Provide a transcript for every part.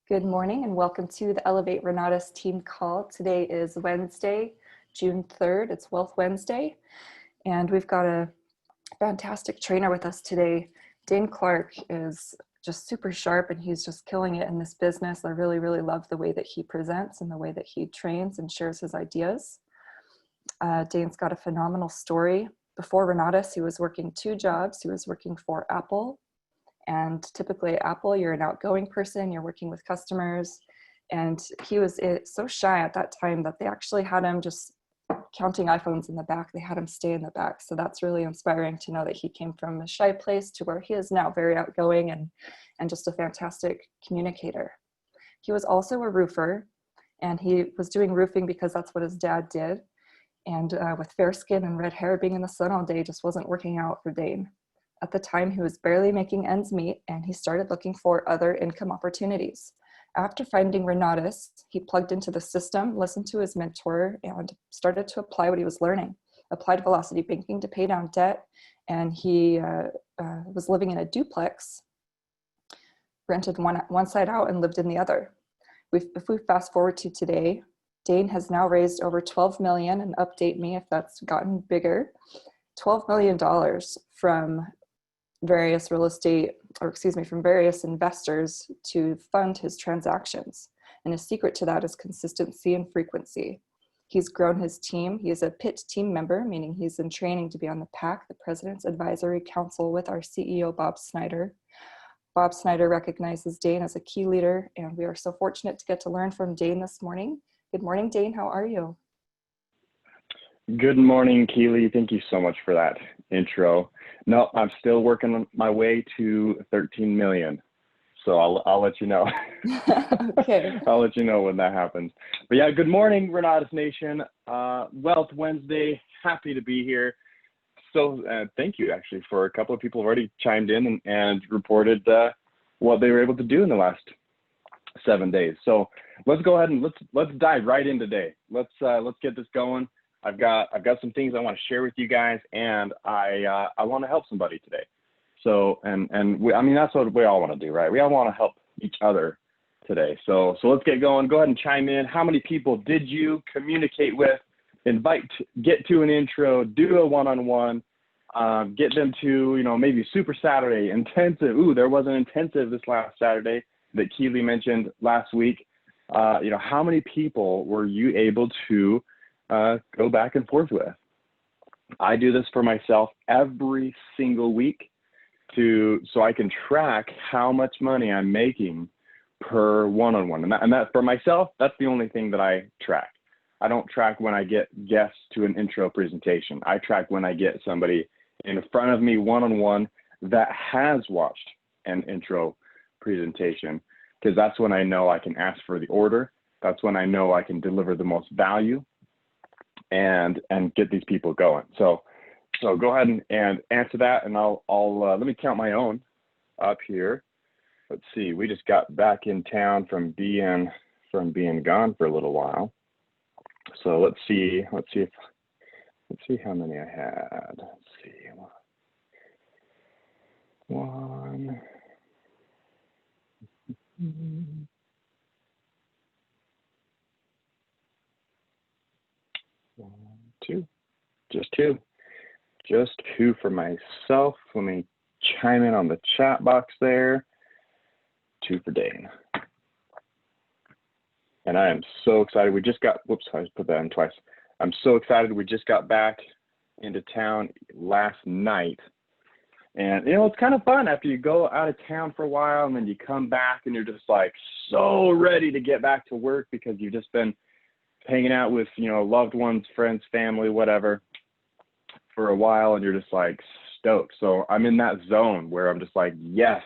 Good morning and welcome to the Elevate Renatus team call. Today is Wednesday, June 3rd. It's Wealth Wednesday, and we've got a fantastic trainer with us today. Daine Clark is just super sharp and he's just killing it in this business. I really, really love the way that he presents and the way that he trains and shares his ideas. Daine's got a phenomenal story. Before Renatus, he was working two jobs. He was working for Apple. And typically at Apple, you're an outgoing person, you're working with customers. And he was so shy at that time that they actually had him just counting iPhones in the back. They had him stay in the back. So that's really inspiring to know that he came from a shy place to where he is now very outgoing and just a fantastic communicator. He was also a roofer, and he was doing roofing because that's what his dad did. And with fair skin and red hair, being in the sun all day just wasn't working out for Daine. At the time, he was barely making ends meet, and he started looking for other income opportunities. After finding Renatus, he plugged into the system, listened to his mentor, and started to apply what he was learning. Applied velocity banking to pay down debt, and he was living in a duplex, rented one side out and lived in the other. If we fast forward to today, Daine has now raised over $12 million, and update me if that's gotten bigger, $12 million from various from various investors to fund his transactions. And his secret to that is consistency and frequency. He's grown his team. He is a PIT team member, meaning he's in training to be on the PAC, the President's Advisory Council, with our CEO, Bob Snyder. Bob Snyder recognizes Daine as a key leader, and we are so fortunate to get to learn from Daine this morning. Good morning, Daine. How are you? Good morning, Keely. Thank you so much for that intro. No, I'm still working my way to 13 million. So I'll let you know. Okay. I'll let you know when that happens. But yeah, good morning, Renatus Nation. Wealth Wednesday. Happy to be here. So thank you actually for a couple of people who already chimed in and reported what they were able to do in the last 7 days. So let's go ahead and let's dive right in today. Let's get this going. I've got some things I want to share with you guys, and I want to help somebody today. So I mean that's what we all want to do, right? We all want to help each other today. So let's get going. Go ahead and chime in. How many people did you communicate with? Invite, get to an intro, do a one-on-one, get them to maybe Super Saturday intensive. Ooh, there was an intensive this last Saturday that Keely mentioned last week. How many people were you able to go back and forth with? I do this for myself every single week so I can track how much money I'm making per one-on-one. And that for myself, that's the only thing that I track. I don't track when I get guests to an intro presentation. I track when I get somebody in front of me one-on-one that has watched an intro presentation, because that's when I know I can ask for the order. That's when I know I can deliver the most value and get these people going. So go ahead and answer that, and I'll let me count my own up here. Let's see, we just got back in town from being gone for a little while. So let's see how many I had. Let's see. One. Two. Just two for myself. Let me chime in on the chat box there. 2 for Daine. And I am so excited. We just got, whoops, I just put that in twice. I'm so excited. We just got back into town last night. And, it's kind of fun after you go out of town for a while and then you come back and you're just like so ready to get back to work because you've just been hanging out with, loved ones, friends, family, whatever, for a while, and you're just like stoked. So I'm in that zone where I'm just like, yes,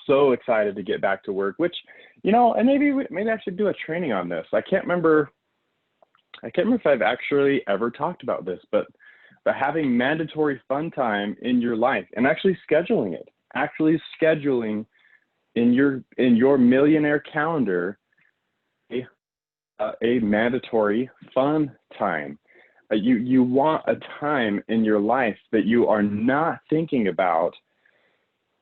so excited to get back to work, which, and maybe I should do a training on this. I can't remember if I've actually ever talked about this, but having mandatory fun time in your life and actually scheduling in your millionaire calendar a mandatory fun time. You want a time in your life that you are not thinking about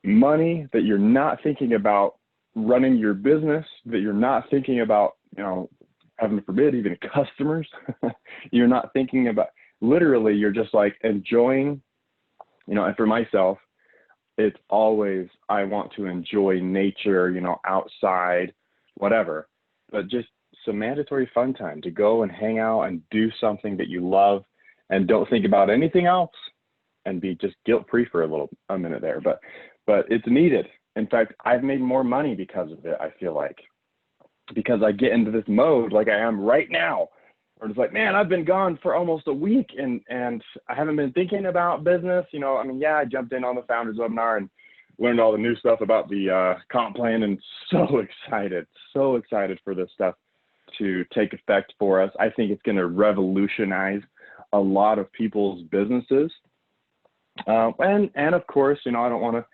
money, that you're not thinking about running your business, that you're not thinking about, heaven forbid, even customers. You're not thinking about, literally, you're just like enjoying, and for myself, it's always, I want to enjoy nature, outside, whatever, but just some mandatory fun time to go and hang out and do something that you love and don't think about anything else and be just guilt-free for a minute there. But it's needed. In fact, I've made more money because of it, I feel like, because I get into this mode like I am right now, where it's like, man, I've been gone for almost a week and I haven't been thinking about business. I jumped in on the founders webinar and learned all the new stuff about the comp plan, and so excited for this stuff to take effect for us. I think it's going to revolutionize a lot of people's businesses. And of course, I don't want to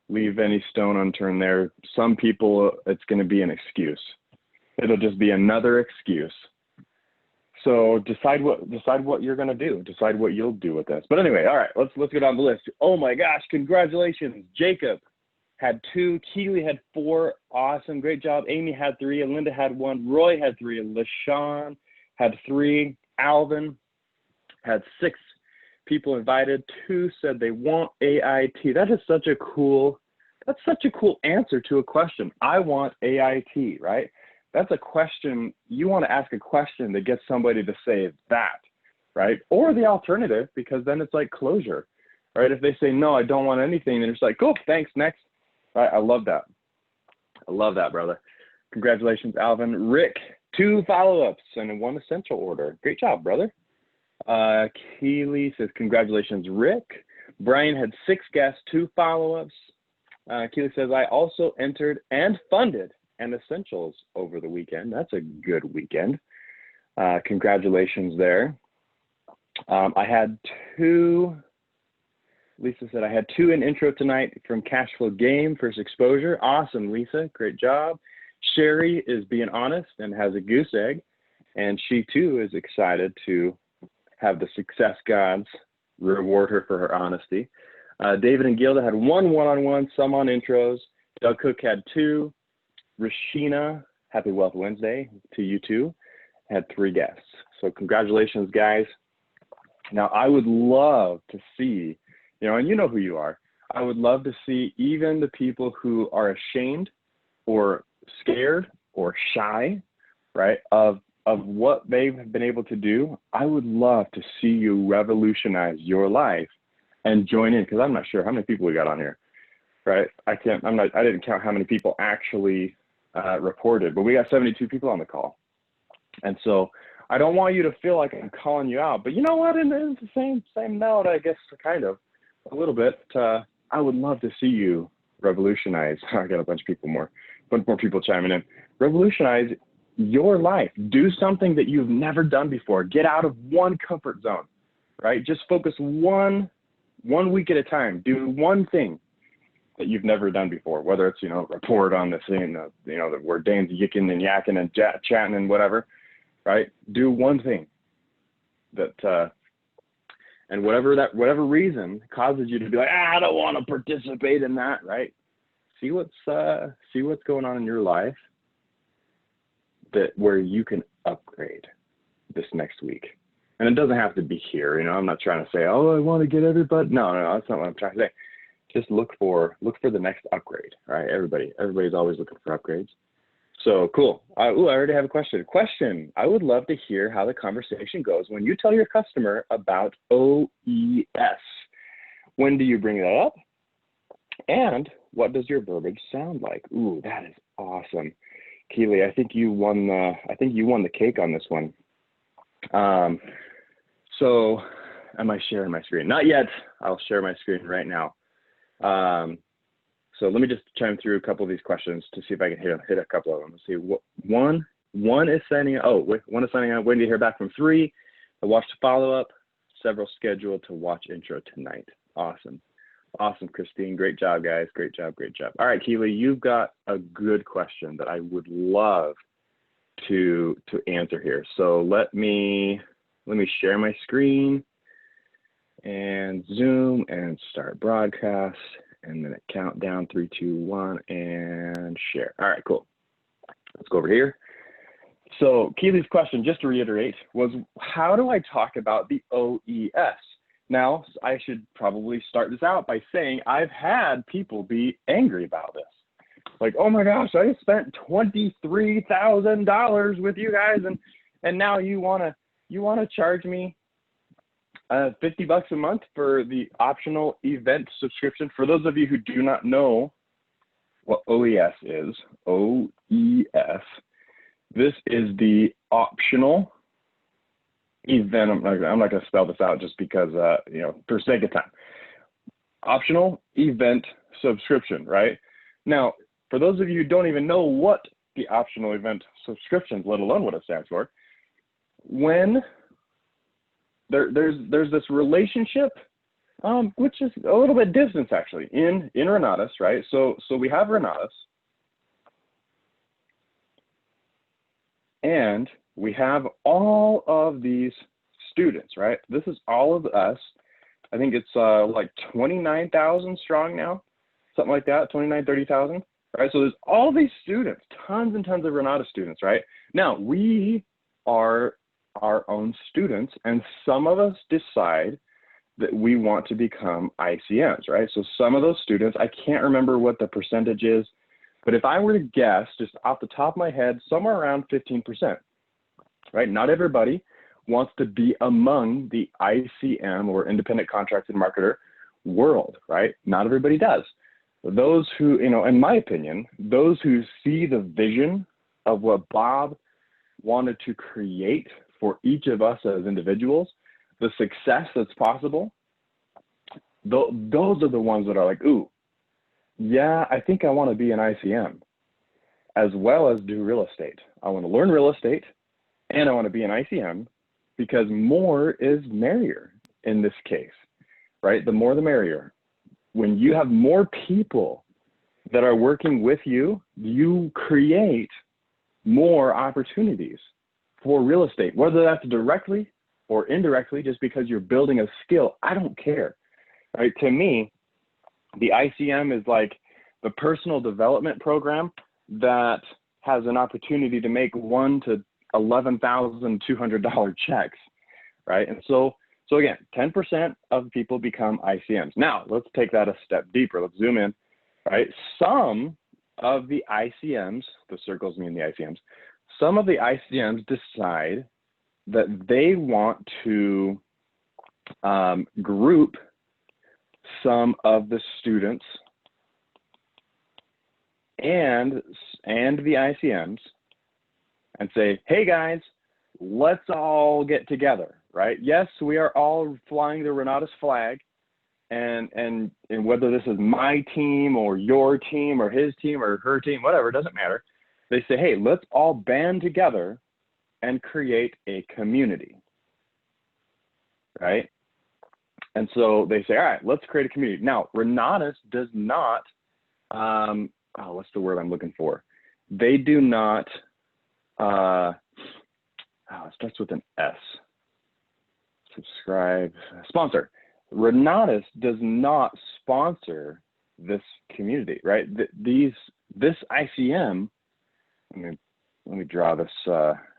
leave any stone unturned there. Some people, it's going to be an excuse. It'll just be another excuse. So decide what you're going to do. Decide what you'll do with this. But anyway, all right, let's go down the list. Oh my gosh, congratulations. Jacob had 2, Keely had 4, awesome, great job. Amy had 3, and Linda had 1, Roy had 3, and LaShawn had 3, Alvin had 6 people invited. 2 said they want AIT. That is such a cool answer to a question. I want AIT, right? That's a question. You want to ask a question that gets somebody to say that, right? Or the alternative, because then it's like closure, right? If they say, no, I don't want anything, then it's like, cool, thanks, next. Right? I love that. I love that, brother. Congratulations, Alvin. Rick, 2 follow-ups and 1 essential order. Great job, brother. Keely says, congratulations, Rick. Brian had 6 guests, 2 follow-ups. Keely says, I also entered and funded an essentials over the weekend. That's a good weekend. Congratulations there. I had 2, Lisa said, I had 2 in intro tonight from Cashflow Game, first exposure. Awesome, Lisa, great job. Sherry is being honest and has a goose egg, and she too is excited to have the success gods reward her for her honesty. David and Gilda had 1 one-on-one, some on intros. Doug Cook had 2. Rashina, happy Wealth Wednesday to you too, had 3 guests. So congratulations, guys. Now, I would love to see, and you know who you are. I would love to see even the people who are ashamed or scared or shy, right, of what they've been able to do. I would love to see you revolutionize your life and join in, because I'm not sure how many people we got on here, right? I didn't count how many people actually reported, but we got 72 people on the call. And so I don't want you to feel like I'm calling you out, but you know what? And it's the same note, I guess, kind of a little bit. I would love to see you revolutionize. I got a bunch more people chiming in. Revolutionize your life. Do something that you've never done before. Get out of one comfort zone, right? Just focus one week at a time. Do one thing that you've never done before, whether it's, report on this thing, where Daine's yicking and yakking and chatting and whatever, right? Do one thing that, and whatever reason causes you to be like, I don't want to participate in that, right? See what's going on in your life where you can upgrade this next week. And it doesn't have to be here, I'm not trying to say, oh, I want to get everybody. No, that's not what I'm trying to say. Just look for the next upgrade, right? Everybody's always looking for upgrades. So cool. I already have a question. I would love to hear how the conversation goes when you tell your customer about OES. When do you bring that up? And what does your verbiage sound like? Ooh, that is awesome. Keely, I think you won the cake on this one. So am I sharing my screen? Not yet. I'll share my screen right now. So let me just chime through a couple of these questions to see if I can hit a couple of them. Let's see. One is signing out. Waiting to hear back from 3. I watched follow-up. Several scheduled to watch intro tonight. Awesome, Christine. Great job, guys. Great job. All right, Keely, you've got a good question that I would love to answer here. So let me share my screen and Zoom and start broadcast. and then a countdown, 3, 2, 1, and share. All right, cool. Let's go over here. So Keely's question, just to reiterate, was how do I talk about the OES? Now, I should probably start this out by saying I've had people be angry about this. Like, oh my gosh, I spent $23,000 with you guys, and now you wanna charge me $50 a month for the optional event subscription. For those of you who do not know what OES is, OES, this is the optional event. I'm not going to spell this out just because, you know, for sake of time. Optional event subscription, right? Now, for those of you who don't even know what the optional event subscriptions, let alone what it stands for, when there's this relationship, which is a little bit distant actually in Renatus, right? So we have Renatus, and we have all of these students, right? This is all of us. I think it's like 29,000 strong now, something like that, 29, 30,000, right? So there's all these students, tons and tons of Renatus students, right? Now, we are our own students, and some of us decide that we want to become ICMs, right? So some of those students, I can't remember what the percentage is, but if I were to guess, just off the top of my head, somewhere around 15%, right? Not everybody wants to be among the ICM or independent contracted marketer world, right? Not everybody does. Those who, you know, in my opinion, those who see the vision of what Bob wanted to create for each of us as individuals, the success that's possible, those are the ones that are like, ooh, yeah, I think I want to be an ICM as well as do real estate. I want to learn real estate and I want to be an ICM because more is merrier in this case, right? The more the merrier. When you have more people that are working with you, you create more opportunities for real estate, whether that's directly or indirectly, just because you're building a skill. I don't care, right? To me, the ICM is like the personal development program that has an opportunity to make $1,000 to $11,200 checks, right? And so again, 10% of people become ICMs. Now, let's take that a step deeper. Let's zoom in, right? Some of the ICMs, the circles mean the ICMs, some of the ICMs decide that they want to group some of the students and the ICMs and say, hey guys, let's all get together, right? Yes, we are all flying the Renatus flag, and whether this is my team or your team or his team or her team, whatever, it doesn't matter. They say, hey, let's all band together and create a community, right? And so they say, all right, let's create a community. Now, Renatus does not, what's the word I'm looking for? They do not, it starts with an S. Subscribe, sponsor. Renatus does not sponsor this community, right? This ICM, let me draw this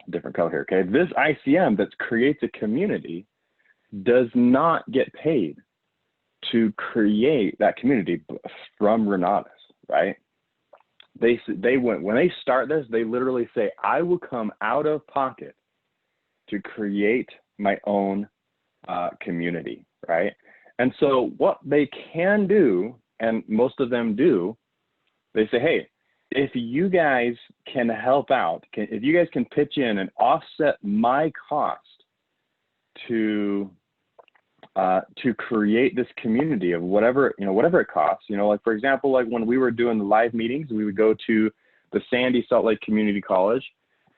different color here, okay? This ICM that creates a community does not get paid to create that community from Renatus, right? When they start this, they literally say, I will come out of pocket to create my own community, right? And so what they can do, and most of them do, they say, hey, if you guys can help out, if you guys can pitch in and offset my cost to create this community of whatever it costs, like for example, like when we were doing the live meetings, we would go to the Sandy Salt Lake Community College,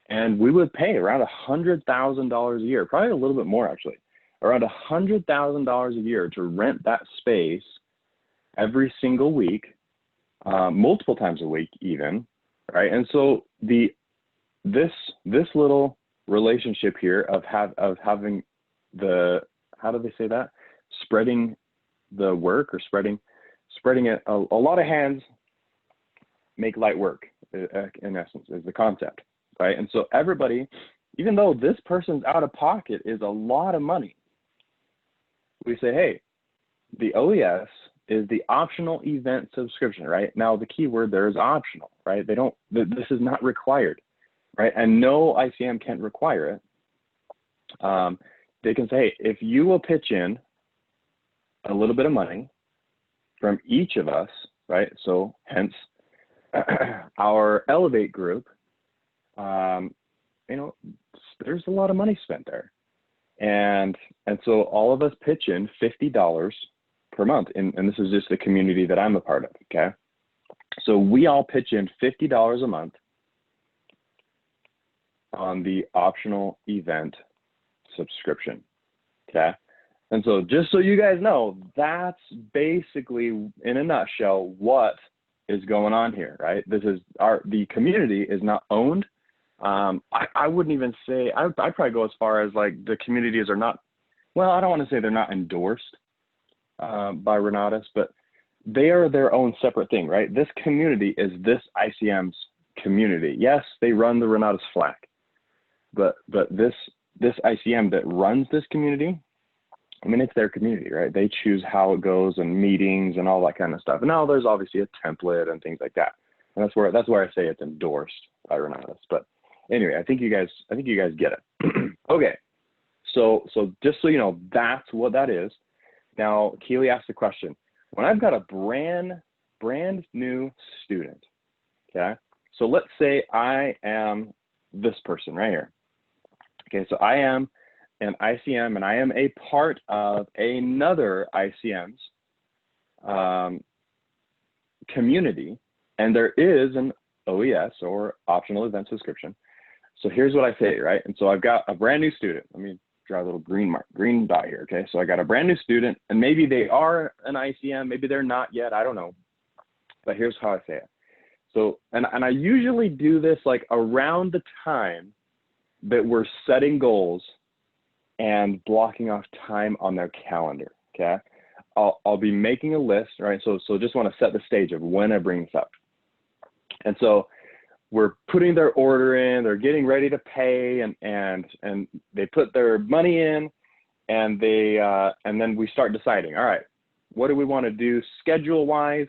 and we would pay around $100,000 a year, probably a little bit more actually, around $100,000 a year to rent that space every single week, multiple times a week even, right? And so this little relationship here of having the, how do they say that? Spreading the work or spreading spreading it, a lot of hands make light work, in essence, is the concept, right? And so everybody, even though this person's out of pocket is a lot of money, we say, hey, the OES is the optional event subscription, right? Now, the key word there is optional, right? This is not required, right? And no ICM can require it. They can say, hey, if you will pitch in a little bit of money from each of us, right? So hence our Elevate group, you know, there's a lot of money spent there. And so all of us pitch in $50 per month. And this is just the community that I'm a part of, okay? So we all pitch in $50 a month on the optional event subscription, okay? And so just so you guys know, that's basically, in a nutshell, what is going on here, right? This is the community is not owned. I wouldn't even say, I'd probably go as far as like the communities are not, well, I don't want to say they're not endorsed by Renatus, but they are their own separate thing, right? This community is this ICM's community. Yes, they run the Renatus flag, but this ICM that runs this community, I mean, it's their community, right? They choose how it goes and meetings and all that kind of stuff. And now there's obviously a template and things like that. And that's where I say it's endorsed by Renatus. But anyway, I think you guys get it. Okay. So just so you know, that's what that is. Now, Keely asked the question, when I've got a brand new student, okay? So let's say I am this person right here. Okay, so I am an ICM and I am a part of another ICM's community, and there is an OES or optional event subscription. So here's what I say, right? And so I've got a brand new student. Let me draw a little green dot here, okay? So I got a brand new student, and maybe they are an ICM, maybe they're not yet, I don't know. But here's how I say it. So, and I usually do this like around the time that we're setting goals and blocking off time on their calendar, okay? I'll be making a list, right? So just want to set the stage of when I bring this up. And so we're putting their order in, they're getting ready to pay, and they put their money in, and then we start deciding, all right, what do we want to do schedule-wise,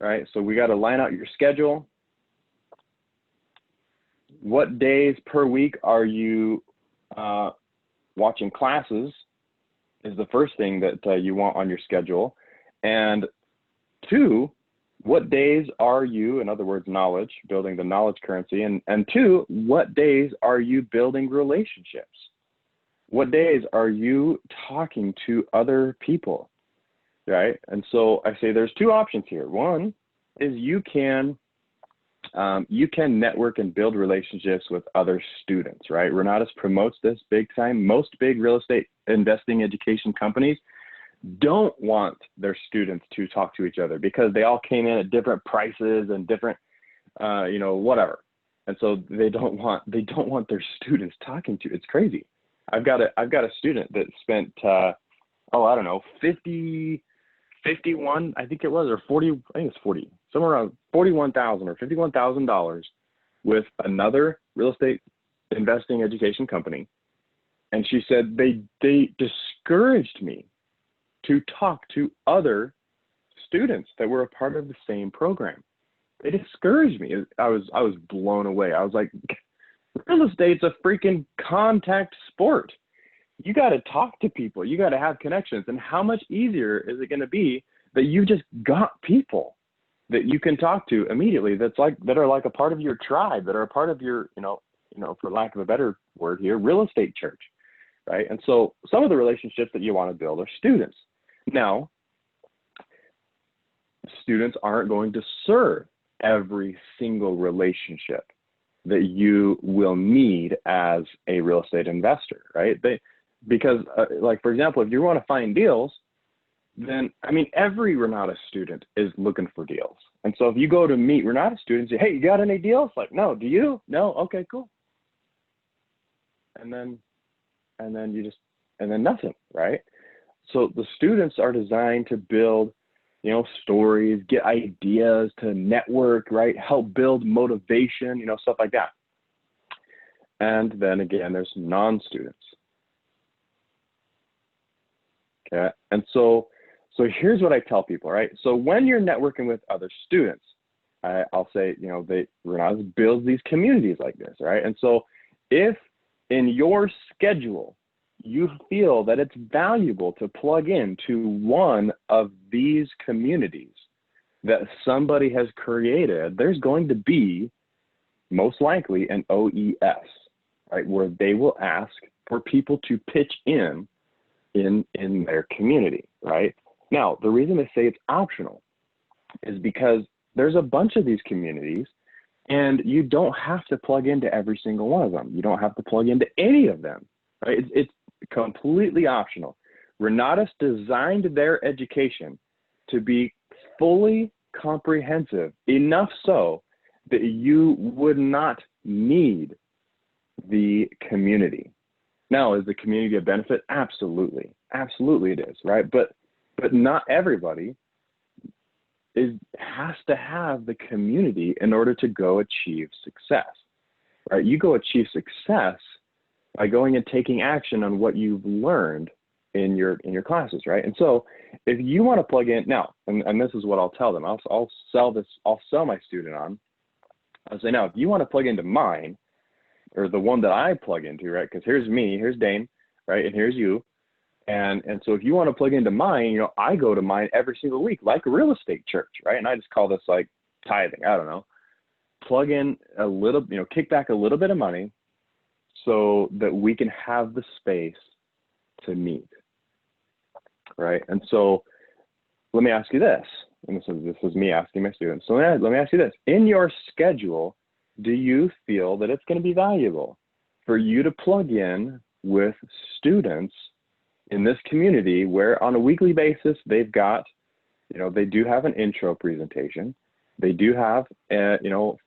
right? So we got to line out your schedule. What days per week are you watching classes is the first thing that you want on your schedule. And two, what days are you, in other words, knowledge, building the knowledge currency, and two, what days are you building relationships? What days are you talking to other people, right? And so I say there's two options here. One is you can network and build relationships with other students, right? Renatus promotes this big time. Most big real estate investing education companies don't want their students to talk to each other because they all came in at different prices and different, whatever. And so they don't want their students talking to. It's crazy. I've got a student that spent, 51, I think it was, or 40, I think it's 40, somewhere around $41,000 or $51,000 with another real estate investing education company. And she said they discouraged me to talk to other students that were a part of the same program. They discouraged me. I was blown away. I was like, real estate's a freaking contact sport. You got to talk to people. You got to have connections. And how much easier is it going to be that you just got people that you can talk to immediately that are like a part of your tribe, that are a part of your, for lack of a better word here, real estate church, right? And so some of the relationships that you want to build are students. Now, students aren't going to serve every single relationship that you will need as a real estate investor, right? Because for example, if you want to find deals, then, every Renatus student is looking for deals. And so if you go to meet Renatus students, say, hey, you got any deals? Like, no, do you? No? Okay, cool. And then nothing, right? So the students are designed to build stories, get ideas to network, right? Help build motivation, stuff like that. And then again, there's non-students. Okay, and so here's what I tell people, right? So when you're networking with other students, I'll say, Renatus builds these communities like this, right? And so if in your schedule, you feel that it's valuable to plug into one of these communities that somebody has created, there's going to be most likely an OES, right? Where they will ask for people to pitch in their community, right? Now, the reason they say it's optional is because there's a bunch of these communities and you don't have to plug into every single one of them. You don't have to plug into any of them, right? It's completely optional. Renatus designed their education to be fully comprehensive, enough so that you would not need the community. Now, is the community a benefit? Absolutely. Absolutely it is, right? But not everybody has to have the community in order to go achieve success, right? You go achieve success by going and taking action on what you've learned in your classes, right? And so if you want to plug in now, and this is what I'll tell them, I'll sell my student on. I'll say, now, if you want to plug into mine, or the one that I plug into, right? Because here's me, here's Daine, right? And here's you. And so if you want to plug into mine, I go to mine every single week, like a real estate church, right? And I just call this like tithing, I don't know. Plug in a little, kick back a little bit of money so that we can have the space to meet, right? And so let me ask you this, and this is me asking my students. So let me ask you this. In your schedule, do you feel that it's going to be valuable for you to plug in with students in this community where on a weekly basis, they've got, they do have an intro presentation. They do have,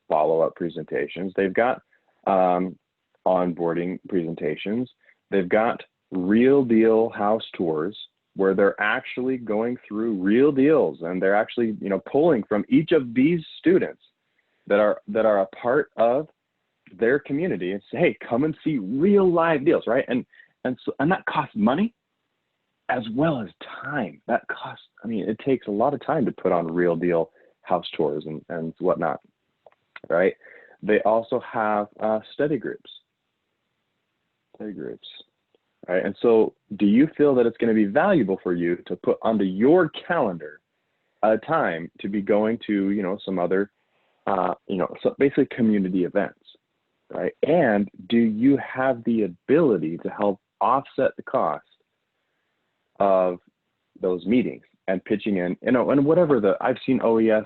follow-up presentations. They've got onboarding presentations. They've got real deal house tours where they're actually going through real deals and they're actually, pulling from each of these students that are a part of their community and say, hey, come and see real live deals, right? And that costs money as well as time. That costs, it takes a lot of time to put on real deal house tours and whatnot, right? They also have study groups, right? And so do you feel that it's going to be valuable for you to put onto your calendar a time to be going to, some other, so basically community events, right? And do you have the ability to help offset the cost of those meetings and pitching in, and whatever I've seen OES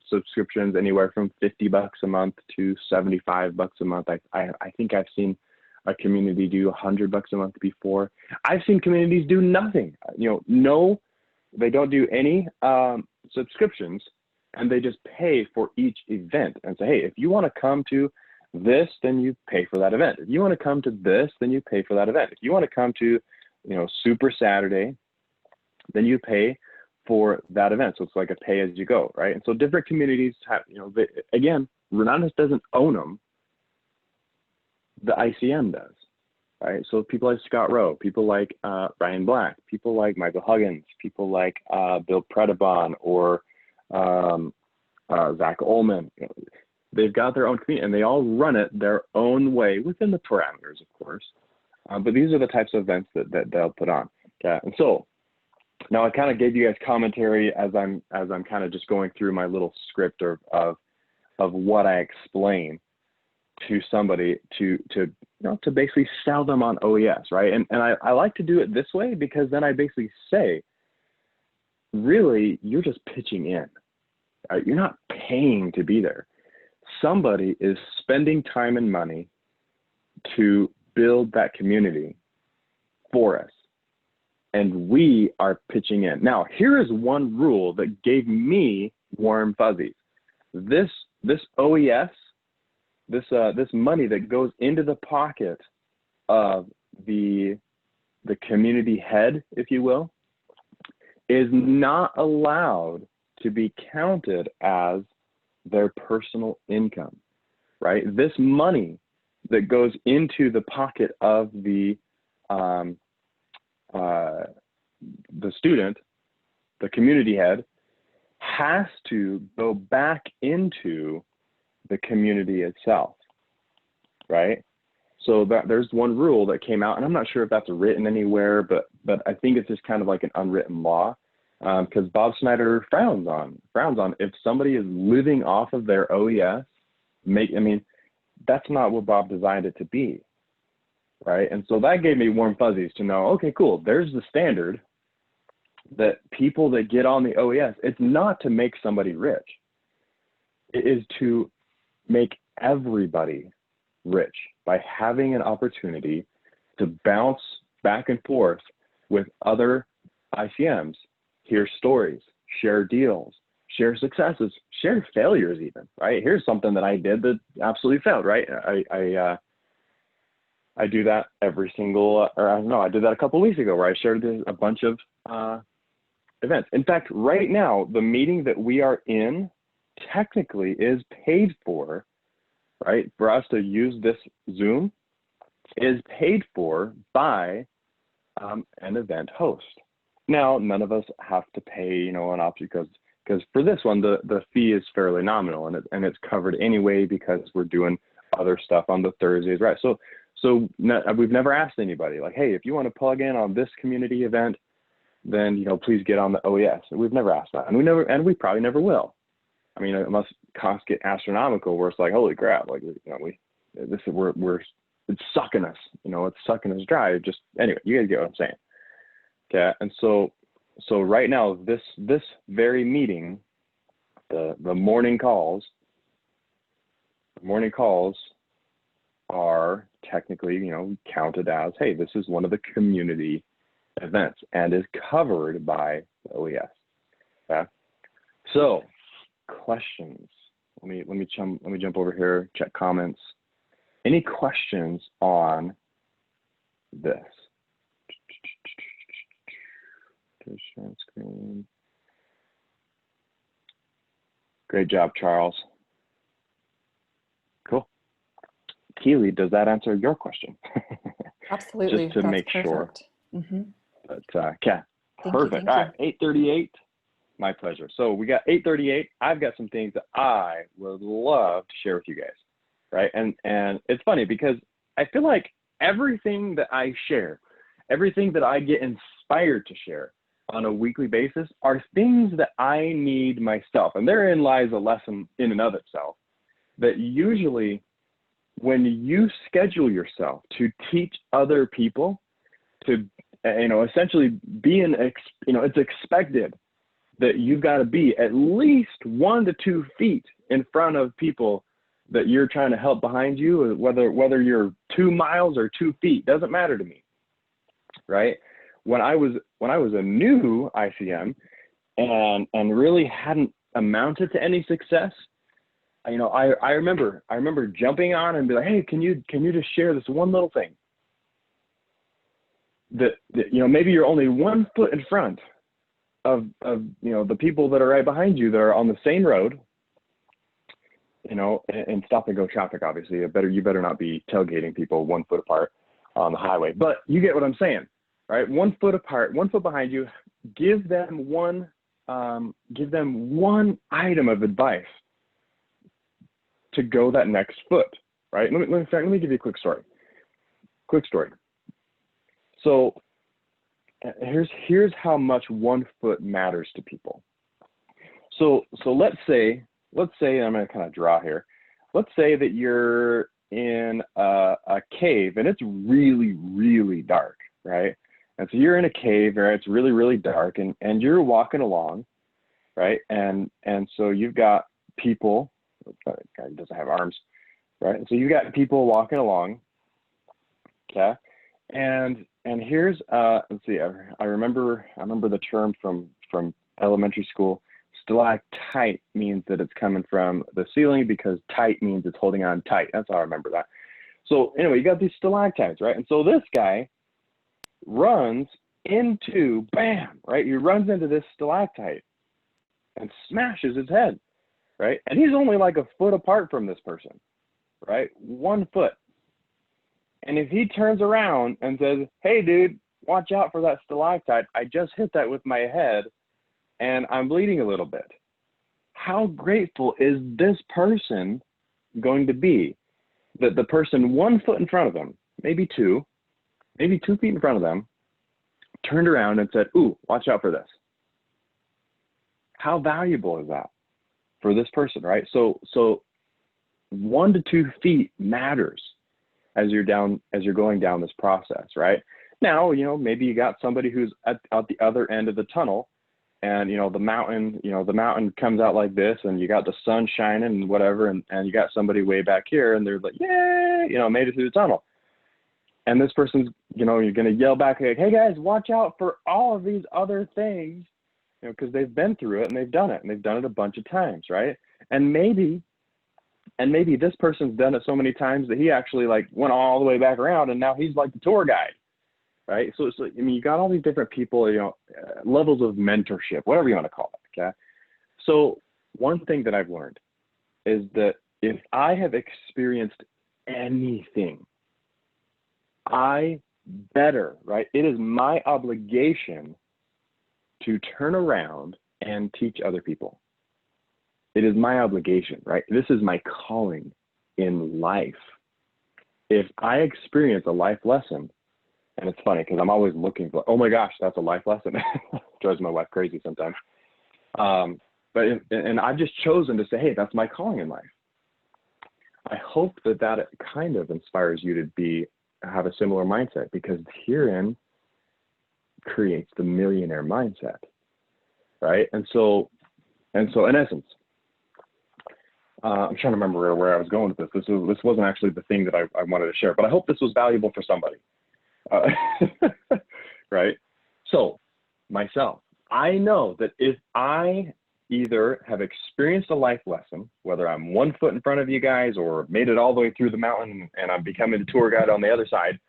subscriptions anywhere from $50 a month to $75 a month. I think I've seen a community do $100 a month before. I've seen communities do nothing, no, they don't do any subscriptions, and they just pay for each event and say, hey, if you want to come to this, then you pay for that event. If you want to come to this, then you pay for that event. If you want to come to, Super Saturday, then you pay for that event. So it's like a pay as you go, right? And so different communities have, again, Renatus doesn't own them. The ICM does, right? So people like Scott Rowe, people like Brian Black, people like Michael Huggins, people like Bill Predabon or Zach Ullman. They've got their own community and they all run it their own way within the parameters, of course. But these are the types of events that they'll put on. Okay, and so now I kind of gave you guys commentary as I'm kind of just going through my little script of what I explain to somebody to basically sell them on OES, right? And I like to do it this way because then I basically say, really, you're just pitching in, right? You're not paying to be there. Somebody is spending time and money to build that community for us, and we are pitching in. Now, here is one rule that gave me warm fuzzies. This OES, this money that goes into the pocket of the community head, if you will, is not allowed to be counted as their personal income, right? This money that goes into the pocket of the student, the community head, has to go back into the community itself, right? So that there's one rule that came out, and I'm not sure if that's written anywhere, but I think it's just kind of like an unwritten law, because Bob Snyder frowns on if somebody is living off of their OES. I mean, that's not what Bob designed it to be, right? And so that gave me warm fuzzies to know, okay, cool, there's the standard that people that get on the OES, it's not to make somebody rich. It is to make everybody rich by having an opportunity to bounce back and forth with other ICMs, hear stories, share deals, share successes, share failures even, right? Here's something that I did that absolutely failed, right? I do that every single, or I don't know, I did that a couple of weeks ago where I shared a bunch of events. In fact, right now, the meeting that we are in technically is paid for, right? For us to use this Zoom is paid for by an event host. Now, none of us have to pay, you know, an option because for this one, the fee is fairly nominal and it's covered anyway because we're doing other stuff on the Thursdays, right? So we've never asked anybody like, hey, if you want to plug in on this community event, then, you know, please get on the OES. We've never asked that, and we probably never will. I mean, unless costs get astronomical, where it's like, holy crap, like, you know, it's sucking us, you know, it's sucking us dry. Just anyway, you guys get what I'm saying. Okay, and so right now, this very meeting, the morning calls are technically, you know, counted as, hey, this is one of the community events and is covered by the OES. Okay, so questions. Let me jump over here, check comments. Any questions on this? Share screen. Great job, Charles. Cool. Keely, does that answer your question? Absolutely. Just to That's make perfect. sure. Mm-hmm. But yeah, perfect. Thank All right, 8:38. My pleasure. So we got 8:38. I've got some things that I would love to share with you guys, right? And it's funny because I feel like everything that I share, everything that I get inspired to share on a weekly basis are things that I need myself. And therein lies a lesson in and of itself, that usually when you schedule yourself to teach other people to, you know, essentially be it's expected that you've got to be at least 1 to 2 feet in front of people that you're trying to help behind you, whether you're 2 miles or 2 feet, doesn't matter to me, right? When I was a new ICM and really hadn't amounted to any success, you know, I remember jumping on and be like, hey, can you just share this one little thing that you know, maybe you're only 1 foot in front of you know, the people that are right behind you that are on the same road, you know, and stop and go traffic, obviously. You better not be tailgating people 1 foot apart on the highway, but you get what I'm saying, right? 1 foot apart, 1 foot behind you, give them one item of advice to go that next foot, right? Let me give you a quick story. So here's how much 1 foot matters to people. So let's say I'm going to kind of draw here. Let's say that you're in a cave and it's really, really dark, right? And so you're in a cave, right? It's really, really dark, and you're walking along, right? And so you've got people. Guy doesn't have arms, right? So you've got people walking along, okay? And here's let's see. I remember the term from elementary school. Stalactite means that it's coming from the ceiling because tight means it's holding on tight. That's how I remember that. So anyway, you got these stalactites, right? And so this guy runs into, bam, right? He runs into this stalactite and smashes his head, right? And he's only like a foot apart from this person, right? 1 foot. And if he turns around and says, hey, dude, watch out for that stalactite. I just hit that with my head and I'm bleeding a little bit. How grateful is this person going to be that the person 1 foot in front of them, maybe 2 feet in front of them, turned around and said, ooh, watch out for this. How valuable is that for this person, right? So 1 to 2 feet matters as you're going down this process, right? Now, maybe you got somebody who's at the other end of the tunnel, and the mountain comes out like this, and you got the sun shining and whatever, and you got somebody way back here, and they're like, yay, made it through the tunnel. And this person's, you're going to yell back, like, hey guys, watch out for all of these other things, because they've been through it and they've done it a bunch of times, right? And maybe this person's done it so many times that he actually like went all the way back around, and now he's like the tour guide, right? So you got all these different people, levels of mentorship, whatever you want to call it, okay? So one thing that I've learned is that if I have experienced anything, I better, right? It is my obligation to turn around and teach other people. It is my obligation, right? This is my calling in life. If I experience a life lesson, and it's funny because I'm always looking for, oh my gosh, that's a life lesson. Drives my wife crazy sometimes. And I've just chosen to say, hey, that's my calling in life. I hope that kind of inspires you to have a similar mindset, because herein creates the millionaire mindset, right? And so in essence, I'm trying to remember where I was going with this. This wasn't actually the thing that I wanted to share, but I hope this was valuable for somebody, right? So myself, I know that if I either have experienced a life lesson, whether I'm 1 foot in front of you guys or made it all the way through the mountain and I'm becoming the tour guide on the other side,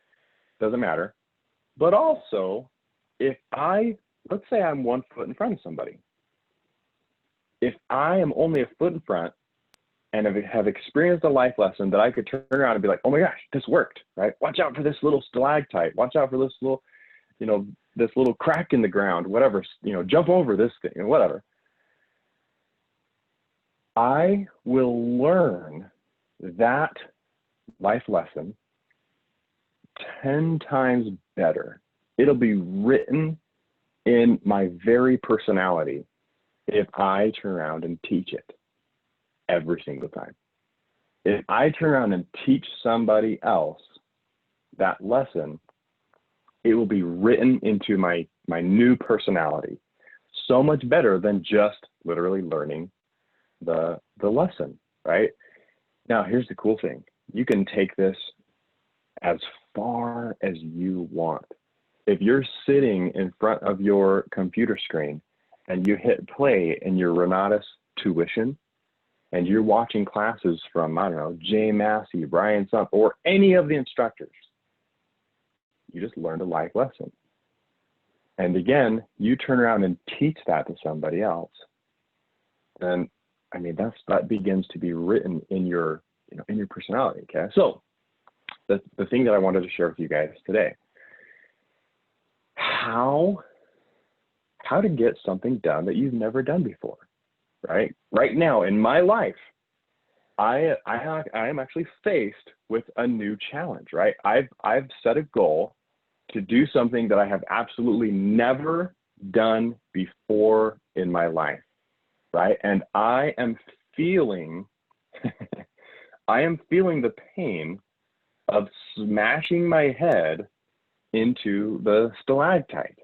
doesn't matter. But also, let's say I'm 1 foot in front of somebody. If I am only a foot in front and have experienced a life lesson that I could turn around and be like, oh my gosh, this worked, right? Watch out for this little stalactite. Watch out for this little, this little crack in the ground, whatever, jump over this thing, whatever. I will learn that life lesson 10 times better. It'll be written in my very personality if I turn around and teach it every single time. If I turn around and teach somebody else that lesson, it will be written into my new personality so much better than just literally learning the lesson, right? Now, here's the cool thing. You can take this as far as you want. If you're sitting in front of your computer screen and you hit play in your Renatus tuition and you're watching classes from, I don't know, Jay Massey, Brian Sump, or any of the instructors, you just learned a life lesson. And again, you turn around and teach that to somebody else, then that begins to be written in your personality. Okay, so the thing that I wanted to share with you guys today, how to get something done that you've never done before, right? Right now in my life, I am actually faced with a new challenge, right? I've set a goal to do something that I have absolutely never done before in my life, right? And I am feeling the pain of smashing my head into the stalactite,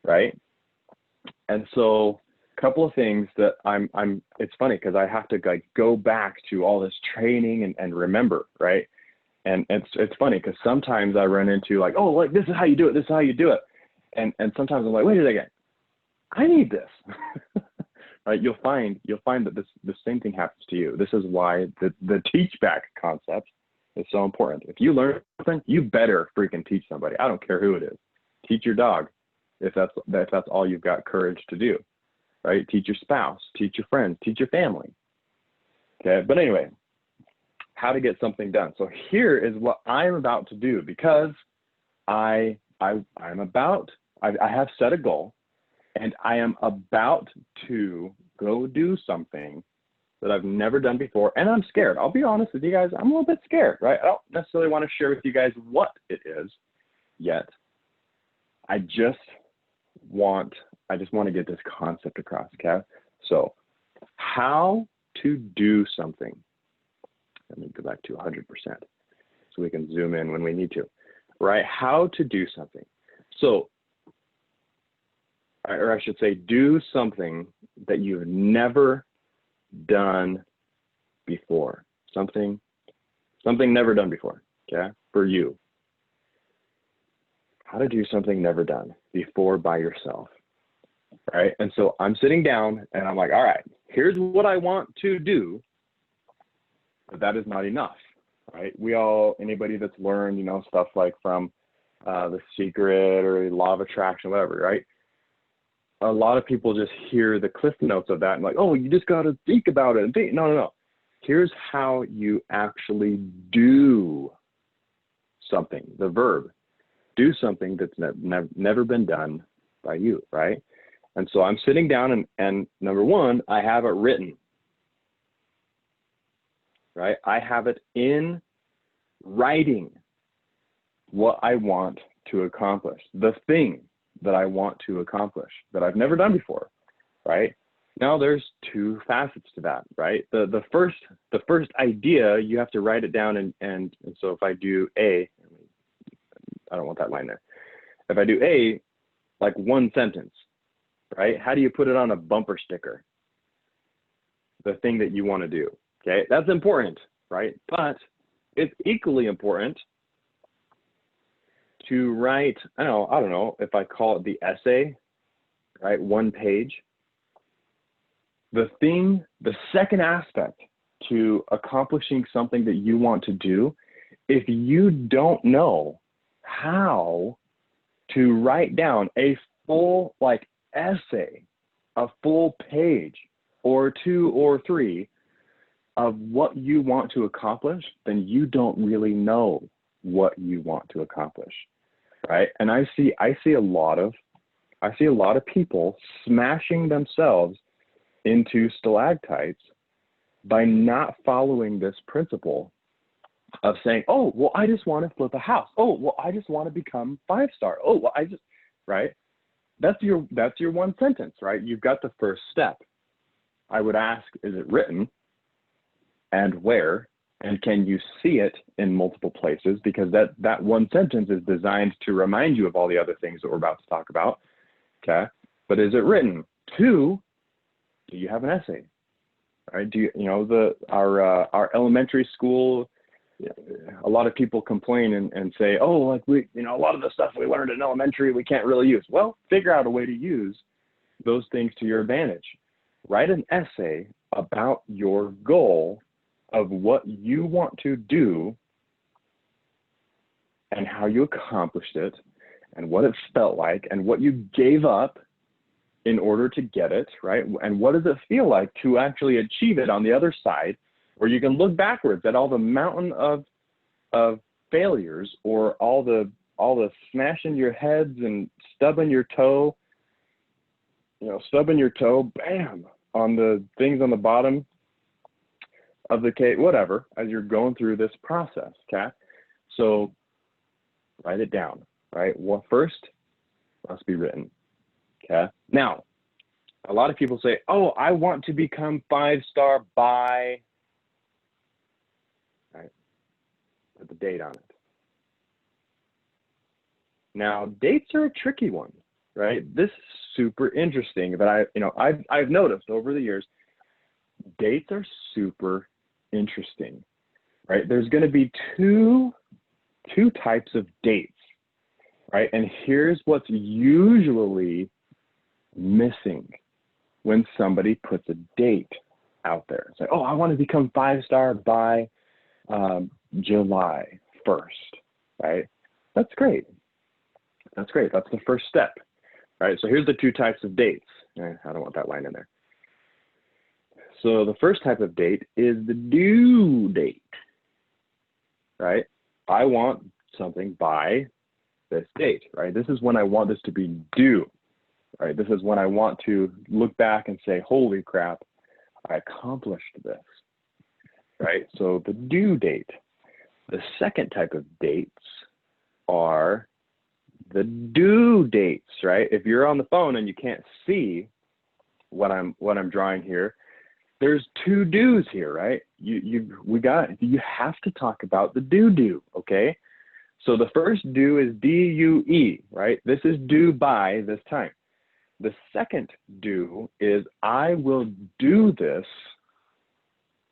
right? And so a couple of things that it's funny because I have to go back to all this training and remember, right? And it's funny because sometimes I run into this is how you do it, this is how you do it. And sometimes I'm like, wait a second, I need this. Right? You'll find that the same thing happens to you. This is why the teach back concept is so important. If you learn something, you better freaking teach somebody. I don't care who it is. Teach your dog, if that's all you've got courage to do, right? Teach your spouse, teach your friends, teach your family. Okay, but anyway, how to get something done. So here is what I'm about to do, because I have set a goal, and I am about to go do something that I've never done before, and I'm scared. I'll be honest with you guys, I'm a little bit scared, right? I don't necessarily want to share with you guys what it is yet. I just want to get this concept across, okay? So how to do something. Let me go back to 100% so we can zoom in when we need to, right? How to do something. So, or I should say, do something that you've never done before. Something never done before, okay? For you. How to do something never done before by yourself, right? And so I'm sitting down and I'm like, all right, here's what I want to do, but that is not enough, right? Anybody that's learned, stuff like from The Secret or Law of Attraction, whatever, right? A lot of people just hear the cliff notes of that and like, oh, you just got to think about it. No. Here's how you actually do something, the verb. Do something that's never been done by you, right? And so I'm sitting down and number one, I have it written, right? I have it in writing what I want to accomplish, the thing that I want to accomplish that I've never done before, right? Now there's two facets to that, right? The first idea, you have to write it down, and so if I do A, I don't want that line there. If I do A, like one sentence, right? How do you put it on a bumper sticker? The thing that you want to do, okay? That's important, right? But it's equally important to write, I don't know if I call it the essay, right? One page. The second aspect to accomplishing something that you want to do, if you don't know how to write down a full essay, a full page or two or three of what you want to accomplish, then you don't really know what you want to accomplish, right? And I see a lot of people smashing themselves into stalactites by not following this principle of saying, oh, well, I just want to flip a house. Oh, well, I just want to become 5-star. Oh, well, right? That's your one sentence, right? You've got the first step. I would ask, is it written? And where? And can you see it in multiple places? Because that one sentence is designed to remind you of all the other things that we're about to talk about, okay? But is it written? 2, do you have an essay? Right? Do our elementary school, a lot of people complain and say, oh, like a lot of the stuff we learned in elementary we can't really use. Well, figure out a way to use those things to your advantage. Write an essay about your goal of what you want to do and how you accomplished it and what it felt like and what you gave up in order to get it, right? And what does it feel like to actually achieve it on the other side, where you can look backwards at all the mountain of failures, or all the smashing your heads and stubbing your toe, bam, on the things on the bottom of the cake, whatever, as you're going through this process, okay? So write it down, right? Well, first, must be written, okay? Now, a lot of people say, oh, I want to become 5-star by, right? Put the date on it. Now, dates are a tricky one, right? This is super interesting, but I've noticed over the years, dates are super interesting, right? There's going to be two types of dates, right? And here's what's usually missing when somebody puts a date out there. It's like, oh, I want to become 5-star by July 1st, right? That's great. That's great. That's the first step. right? So here's the two types of dates. I don't want that line in there. So the first type of date is the due date, right? I want something by this date, right? This is when I want this to be due, right? This is when I want to look back and say, holy crap, I accomplished this, right? So the due date. The second type of dates are the due dates, right? If you're on the phone and you can't see what I'm drawing here, there's two dues here, right? You have to talk about the due, okay? So the first due is DUE, right? This is due by this time. The second due is I will do this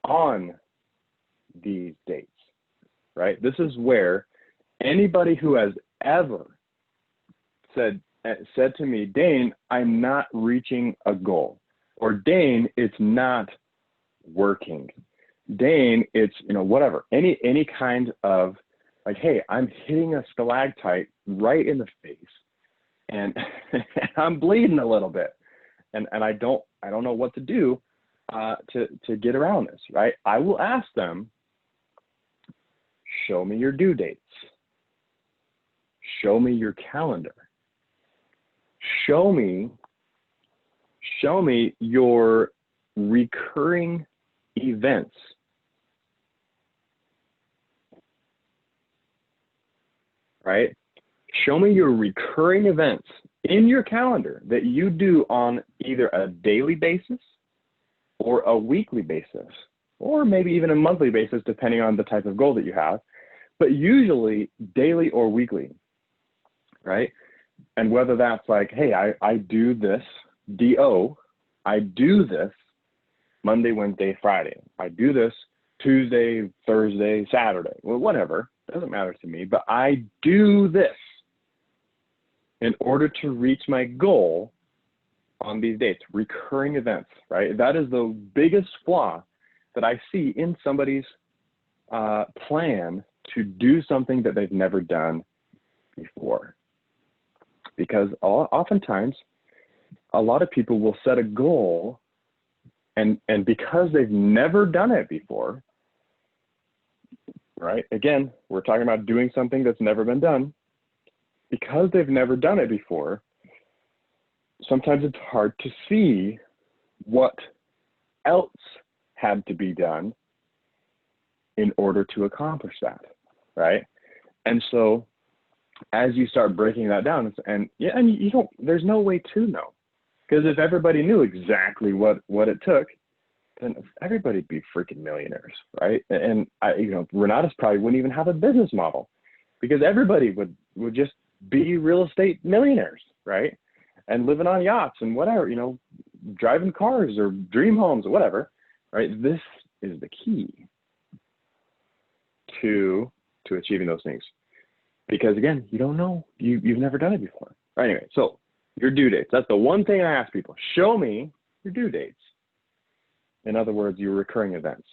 on these dates, right? This is where anybody who has ever said to me, Daine, I'm not reaching a goal, or Daine, it's not working. Daine, it's, whatever, any kind of like, hey, I'm hitting a stalactite right in the face and I'm bleeding a little bit and I don't know what to do to get around this, right? I will ask them, show me your due dates. Show me your calendar. Show me your recurring events. Right? Show me your recurring events in your calendar that you do on either a daily basis or a weekly basis, or maybe even a monthly basis, depending on the type of goal that you have, but usually daily or weekly, right? And whether that's like, hey, I do this, DO, I do this Monday, Wednesday, Friday. I do this Tuesday, Thursday, Saturday, well, whatever, doesn't matter to me, but I do this in order to reach my goal on these dates, recurring events, right? That is the biggest flaw that I see in somebody's plan to do something that they've never done before. Because oftentimes, a lot of people will set a goal and because they've never done it before, right? Again, we're talking about doing something that's never been done. Because they've never done it before, sometimes it's hard to see what else had to be done in order to accomplish that, right? And so as you start breaking that down, and you don't, there's no way to know. Because if everybody knew exactly what it took, then everybody'd be freaking millionaires, right? And Renatus probably wouldn't even have a business model because everybody would just be real estate millionaires, right? And living on yachts and whatever, driving cars or dream homes or whatever, right? This is the key to achieving those things. Because again, you don't know, you've never done it before. Right, anyway, so your due dates. That's the one thing I ask people. Show me your due dates. In other words, your recurring events.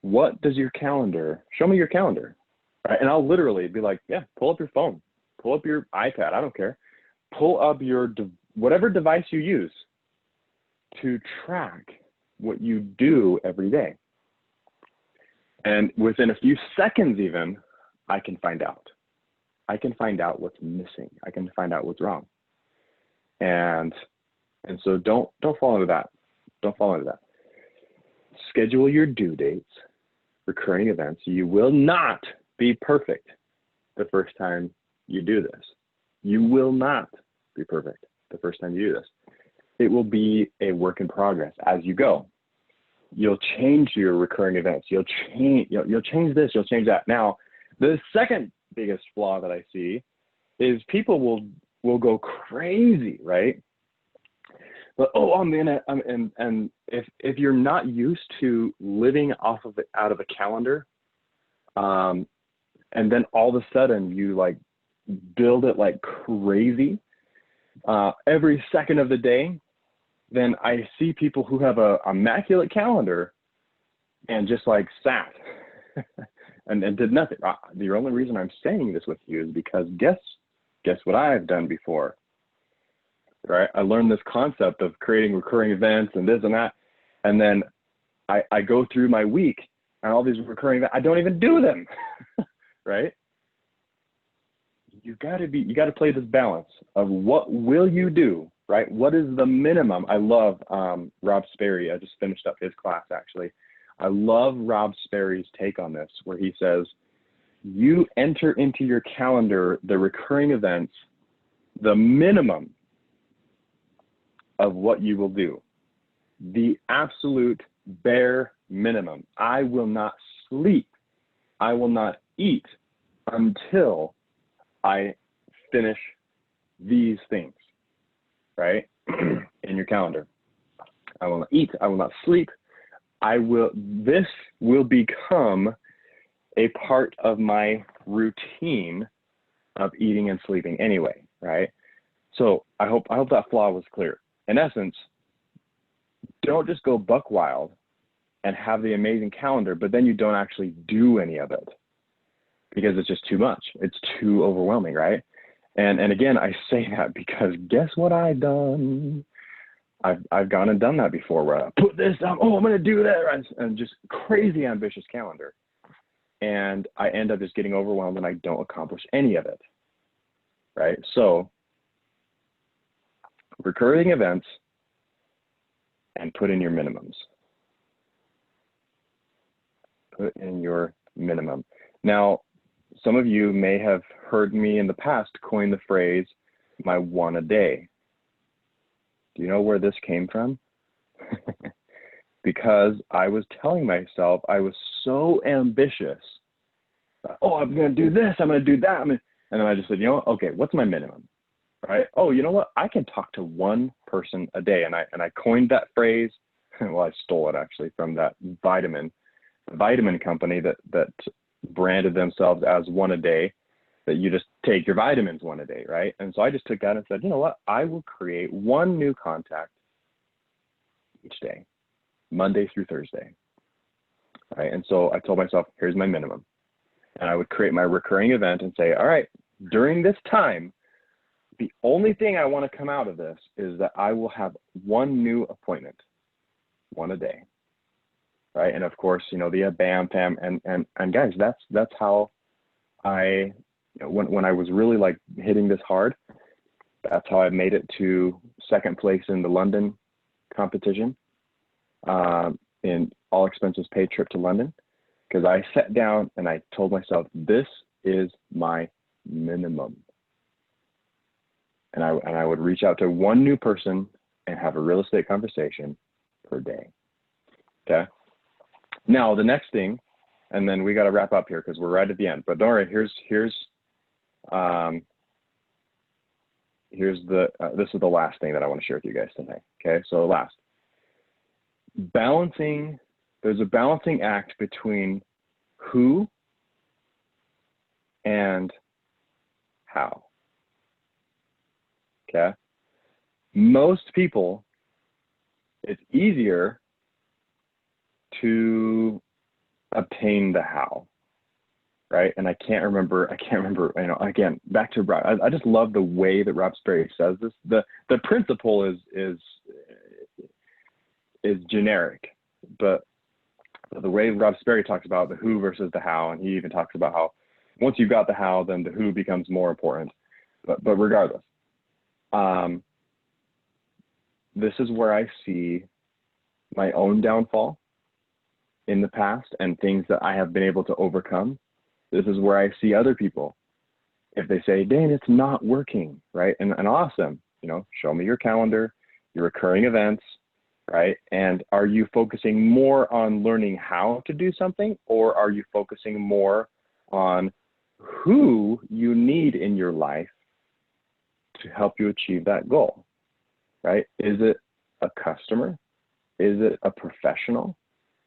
What does your calendar, show me your calendar, right? And I'll literally be like, yeah, pull up your phone, pull up your iPad, I don't care. Pull up your, whatever device you use to track what you do every day. And within a few seconds even, I can find out. I can find out what's missing. I can find out what's wrong. And so don't fall into that. Don't fall into that. Schedule your due dates, recurring events. You will not be perfect the first time you do this. You will not be perfect the first time you do this. It will be a work in progress as you go. You'll change your recurring events. You'll change this, you'll change that. Now, the second biggest flaw that I see is people will go crazy, right? But and if you're not used to living out of a calendar, and then all of a sudden you like build it like crazy every second of the day, then I see people who have a immaculate calendar and just like sat and did nothing. The only reason I'm saying this with you is because guess what I've done before? right? I learned this concept of creating recurring events and this and that. And then I go through my week and all these recurring events, I don't even do them, right? You got to play this balance of what will you do, right? What is the minimum? I love Rob Sperry. I just finished up his class, actually. I love Rob Sperry's take on this, where he says, you enter into your calendar the recurring events, the minimum of what you will do, the absolute bare minimum. I will not sleep. I will not eat until I finish these things, right? In your calendar. I will not eat. I will not sleep. This will become a part of my routine of eating and sleeping anyway, right? So I hope that flaw was clear. In essence, don't just go buck wild and have the amazing calendar, but then you don't actually do any of it because it's just too much. It's too overwhelming, right? And again, I say that because guess what I've done? I've gone and done that before, where I put this down, oh, I'm going to do that, and just crazy ambitious calendar. And I end up just getting overwhelmed and I don't accomplish any of it, right? So recurring events and put in your minimums. Put in your minimum. Now, some of you may have heard me in the past coin the phrase, my one a day. Do you know where this came from? Because I was telling myself I was so ambitious. Oh, I'm going to do this, I'm going to do that. And then I just said, you know what? Okay, what's my minimum? Right? Oh, you know what? I can talk to one person a day. And I coined that phrase. Well, I stole it actually from that vitamin company that branded themselves as one a day, that you just take your vitamins one a day, right? And so I just took that and said, you know what? I will create one new contact each day, Monday through Thursday, right? And so I told myself, here's my minimum. And I would create my recurring event and say, all right, during this time, the only thing I want to come out of this is that I will have one new appointment, one a day, right? And of course, you know, the bam, bam, and guys, that's how I, you know, when I was really like hitting this hard, that's how I made it to second place in the London competition, in all expenses paid trip to London, because I sat down and I told myself, this is my minimum. And I would reach out to one new person and have a real estate conversation per day. Okay. Now the next thing, and then we got to wrap up here because we're right at the end. But don't worry, this is the last thing that I want to share with you guys tonight. Okay. So last, there's a balancing act between who and how. Okay. Most people, it's easier to obtain the how, right? And I can't remember, you know, again, back to Rob, I just love the way that Rob Sperry says this. The principle is generic, but the way Rob Sperry talks about the who versus the how, and he even talks about how once you've got the how, then the who becomes more important. But regardless, this is where I see my own downfall in the past and things that I have been able to overcome. This is where I see other people. If they say, Daine, it's not working, right? And awesome, you know, show me your calendar, your recurring events, right? And are you focusing more on learning how to do something, or are you focusing more on who you need in your life to help you achieve that goal, right? Is it a customer? Is it a professional?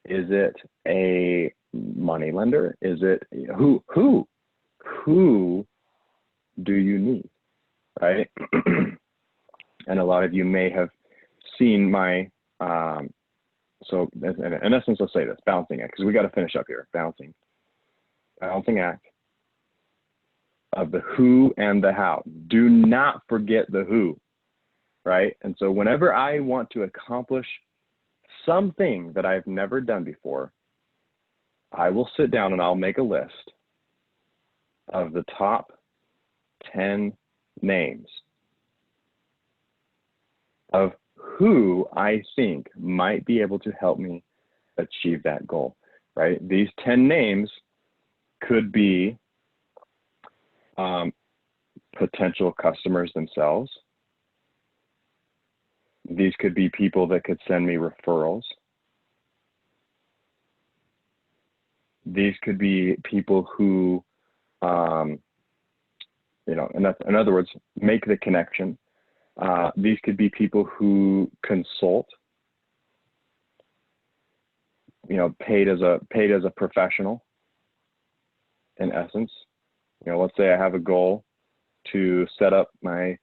Is it a money lender? Is it who do you need, right? And a lot of you may have seen my, so in essence, let's say this, balancing act, because we got to finish up here, balancing act of the who and the how. Do not forget the who. right? And so whenever I want to accomplish something that I've never done before, I will sit down and I'll make a list of the top 10 names of who I think might be able to help me achieve that goal, right? These 10 names could be potential customers themselves. These could be people that could send me referrals. These could be people who, you know, and that's, in other words, make the connection. These could be people who consult, you know, paid as a professional, in essence. You know, let's say I have a goal to set up my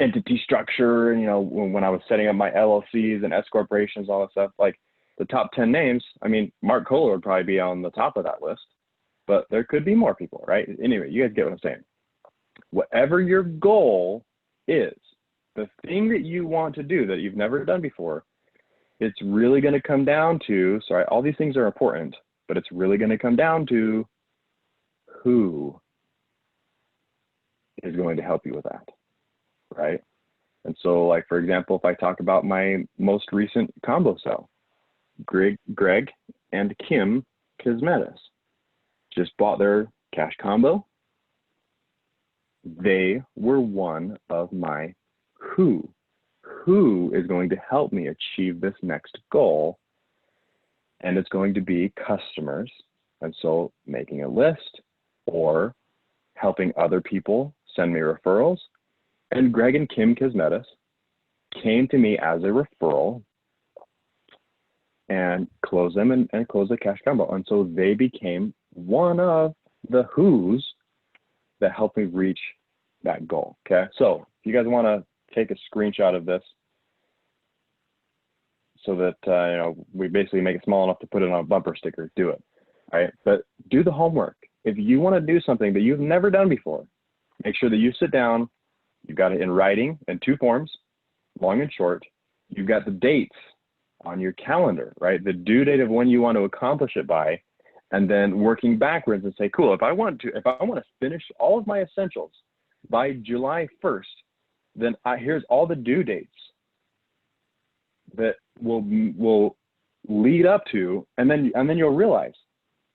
entity structure, you know, when I was setting up my LLCs and S corporations, all that stuff, like the top 10 names, I mean, Mark Kohler would probably be on the top of that list, but there could be more people, right? Anyway, you guys get what I'm saying. Whatever your goal is, the thing that you want to do that you've never done before, it's really going to come down to, sorry, all these things are important, but it's really going to come down to who is going to help you with that, right? And so, like, for example, if I talk about my most recent combo sale, Greg and Kim Kismetis just bought their cash combo. They were one of my who is going to help me achieve this next goal, and it's going to be customers. And so making a list or helping other people send me referrals. And Greg and Kim Kismetis came to me as a referral and closed them and closed the cash combo. And so they became one of the who's that helped me reach that goal. Okay, so if you guys want to take a screenshot of this so that you know, we basically make it small enough to put it on a bumper sticker, do it. All right, but do the homework. If you want to do something that you've never done before, make sure that you sit down. You've got it in writing in 2 forms, long and short. You've got the dates on your calendar, right? The due date of when you want to accomplish it by, and then working backwards and say, cool, if I want to finish all of my essentials by July 1st, then here's all the due dates that will lead up to, and then you'll realize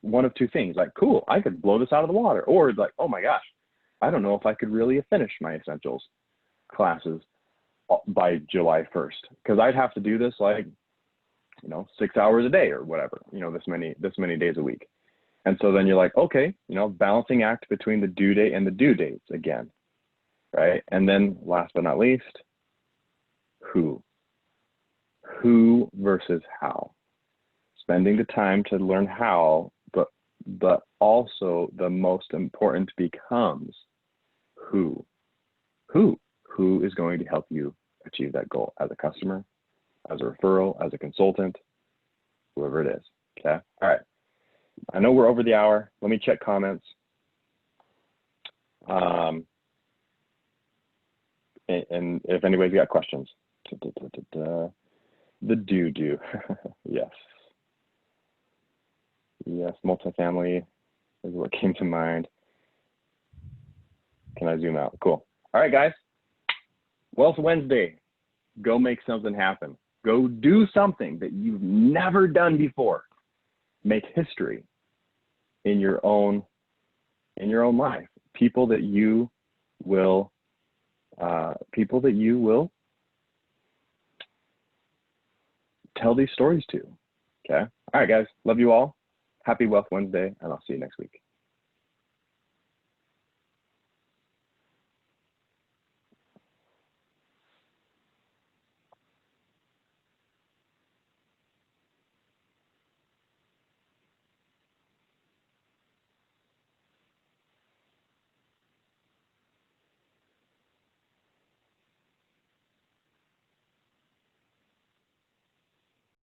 one of 2 things, like, cool, I could blow this out of the water, or like, oh my gosh, I don't know if I could really finish my essentials classes by July 1st, because I'd have to do this, like, you know, 6 hours a day or whatever, you know, this many days a week. And so then you're like, okay, you know, balancing act between the due date and the due dates again, right? And then last but not least, who versus how. Spending the time to learn how, but also the most important becomes who is going to help you achieve that goal as a customer, as a referral, as a consultant, whoever it is. Okay. All right. I know we're over the hour. Let me check comments. And if anybody's got questions. The do. Yes. Yes, multifamily is what came to mind. Can I zoom out? Cool. All right, guys. Wealth Wednesday. Go make something happen. Go do something that you've never done before. Make history in your own life. People that you will tell these stories to. Okay. All right, guys. Love you all. Happy Wealth Wednesday, and I'll see you next week.